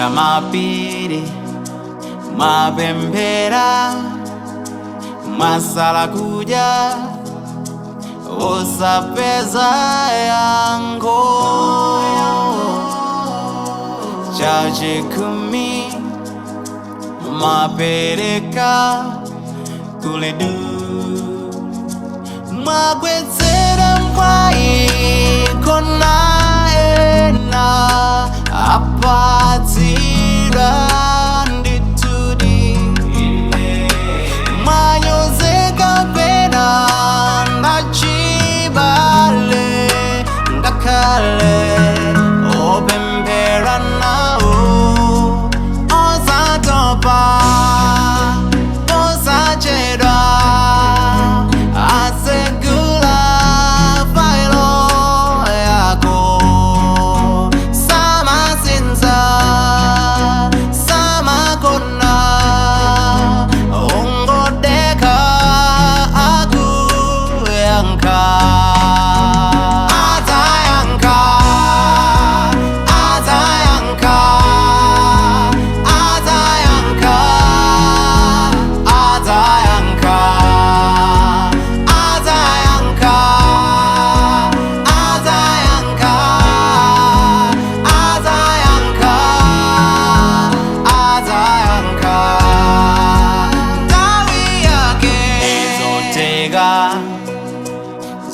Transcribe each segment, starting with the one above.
Kwera mapiri mapemphera masala kudya osapeza yankho chachikumi mapereka kuledu mwagwetsera mkwai kona ena apatsira nditudi mwanyozeka pena ngachibale ngakale opempera nawo osatopa osachedwa asegula failo yako samasinza samakona ungodeka akuyanka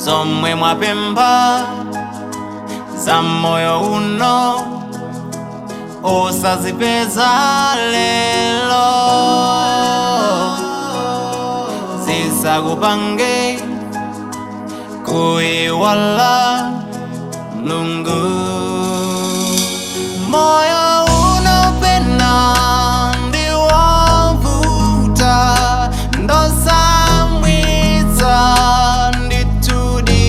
zomwe mwapempha za moyo uno osazipeza lelo zisakupange kuiwala Mulungu. Moyo uno pena ndiwovuta ndosamwitsa nditudi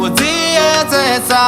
udziyedzesa